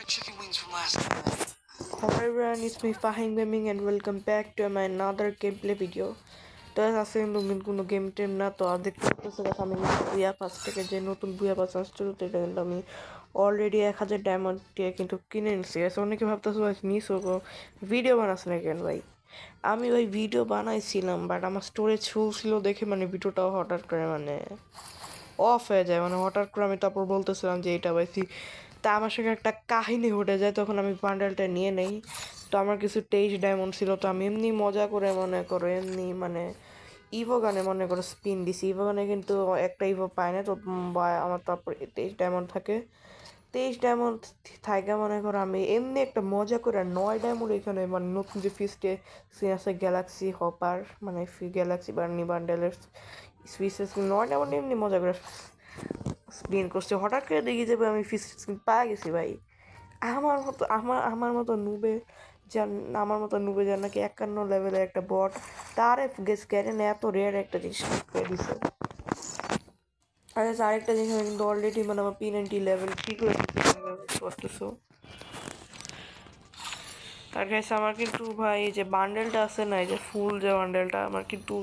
chicken wings from last night. Hello everyone, it's me Fahim Gaming and welcome back to my another gameplay video. তো আজকে নতুন কোনো game টেম না তো দেখতে পাচ্ছি আমি বুয়া পাস থেকে যে নতুন বুয়া পাস আসছে তো এটা কিন্তু আমি অলরেডি 1000 ডায়মন্ড দিয়ে কিন্তু কিনে নিয়েছি। অনেকে ভাবতেছো ভাই নিছো ভিডিও বানাস না কেন ভাই? আমি ওই ভিডিও বানাইছিলাম বাট আমার স্টোরেজ ফুল ছিল দেখে মানে ভিডিওটাও হঠাৎ করে মানে অফ হয়ে যায়, মানে হঠাৎ করে আমি তারপর বলতেছিলাম যে এটা পাইছি। তা আমার সঙ্গে একটা কাহিনী ঘটে যায়, তখন আমি বান্ডেলটা নিয়ে নেই। তো আমার কিছু 23 ডায়মন্ড ছিল, তো আমি এমনি মজা করে মনে করো এমনি মানে ইভো গানে মনে করো স্পিন দিছি। ইভো গানে কিন্তু একটা ইভো পায় না, তো আমার তারপর 23 ডায়মন্ড থাকে। 23 ডায়মন্ড থাকে মনে করো আমি এমনি একটা মজা করে 9 ডায়মন্ড এখানে মানে নতুন যে ফিস্টে সিন আছে গ্যালাক্সি হপার মানে গ্যালাক্সি বার্নি বান্ডেলের স্পিসেস 9 ডায়মন্ড এমনি মজা করে স্পিন করছে। হঠাৎ করে দেখি যে আমি ফিস পায়ে গেছি ভাই। আমার মতো নুবে যান, আমার মতো নুবে যান নাকি 51 লেভেলের একটা বট তারে স্ক্যানে এত রেয়ার একটা জিনিস পেয়ে দিছে। আরেকটা জিনিস আমি কিন্তু অলরেডি মানে আমার P90 লেভেল ঠিক হয়ে করতেছো। আর গাইস আমার কিন্তু ভাই এই যে বান্ডেলটা আছে না, এই যে ফুল যে বান্ডেলটা আমার কিন্তু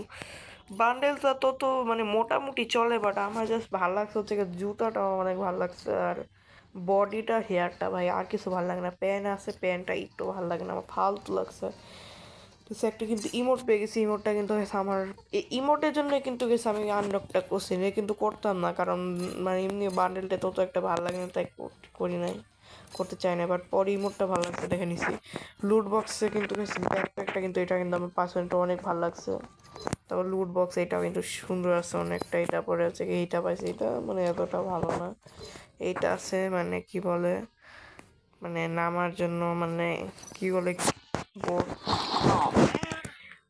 বান্ডেলটা তো মানে মোটামুটি চলে, বাট আমার জাস্ট ভালো লাগছে হচ্ছে জুতাটা অনেক ভালো লাগছে আর বডিটা হেয়ারটা ভাই আর কিছু ভালো লাগে না। প্যান্ট আছে, প্যান্টটা একটু ভালো লাগে না, আমার ফালতু লাগছে। তো সে একটা কিন্তু ইমোট পেয়ে গেছি, ইমোটটা কিন্তু আমার এই ইমোটের জন্য কিন্তু গেছে আমি আনলকটা করছি না, কিন্তু করতাম না কারণ মানে এমনি বান্ডেলটা তত একটা ভালো লাগে না তাই করি নাই, করতে চাই না। বাট পরে ইমোটটা ভালো লাগছে দেখে নিছি। লুট বক্সে কিন্তু ব্যাকপ্যাকটা কিন্তু এটা কিন্তু আমার পার্সেন্টটা অনেক ভালো লাগছে। তারপর লুট বক্স এটাও কিন্তু সুন্দর আছে অনেকটা। এটা পরে হচ্ছে কি এইটা পাইছি, এটা মানে এতটা ভালো না। এইটা আছে মানে কি বলে মানে নামার জন্য মানে কি বলে বোর্ড।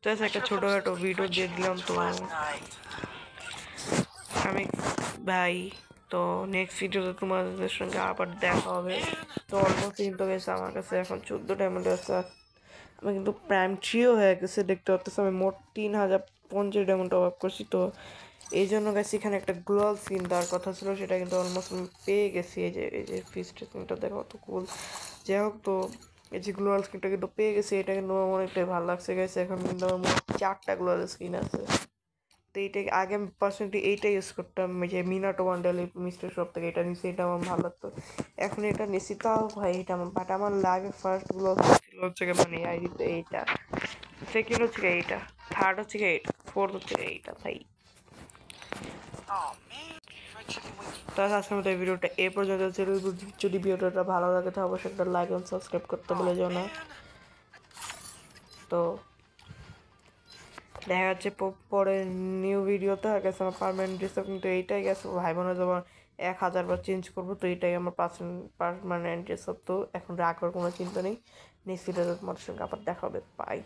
তো একটা ছোটখাটো ভিডিও দিয়ে দিলাম তো আমি ভাই। তো নেক্সট ভিডিওতে তোমাদের সঙ্গে আবার দেখা হবে। তো অলমোস্ট কিন্তু গেছে আমার কাছে এখন 14 ডায়মন্ড আছে। আমি কিন্তু প্রাইম থ্রিও হয়ে গেছে দেখতে পাচ্ছি। আমি মোট 3050 ডায়মন্ড টপ আপ করছি। তো এই জন্য গেছি এখানে একটা গ্লোয়াল স্কিন দেওয়ার কথা ছিল, সেটা কিন্তু অলমোস্ট আমি পেয়ে গেছি। এই যে ফিস্ট স্কিনটা দেখো তো কুল। যাই হোক, তো এই যে গ্লোয়াল স্কিনটা কিন্তু পেয়ে গেছি, এটা কিন্তু আমার অনেকটাই ভালো লাগছে গেছে। এখন কিন্তু আমার মোট 4টা গ্লোয়াল স্কিন আছে। তো এইটাই আগে আমি পার্সোনালি এইটা ইউজ করতাম, যে মিনাটো ওয়ান্ডার মিস্টার শপ থেকে এটা নিচ্ছি, এটা আমার ভালো লাগতো। এখন এটা নিচ্ছি তাও ভাই এটা আমার বাট আমার লাইফে ফার্স্ট ব্লগ ছিল হচ্ছে মানে আইডিতে এইটা, সেকেন্ড হচ্ছে এইটা, থার্ড হচ্ছে এইটা, ফোর্থ হচ্ছে এইটা ভাই। তাহলে আজকের মতো এই ভিডিওটা এ পর্যন্ত ছিল। যদি ভিডিওটা ভালো লাগে তো অবশ্যই একটা লাইক এবং সাবস্ক্রাইব করতে ভুলে যাও না। তো দেখা যাচ্ছে পরে নিউ ভিডিওতে। আর গেছে আমার পারমানেন্ট ড্রেসআপ কিন্তু এইটাই গেছে, ভাই বোনের যখন 1000 বার চেঞ্জ করবো তো এইটাই আমার পারমানেন্ট ড্রেসআপ। তো এখন রাখার কোনো চিন্তা নেই। নেক্সট ভিডিওতে তোমাদের সঙ্গে আবার দেখা হবে, বাই।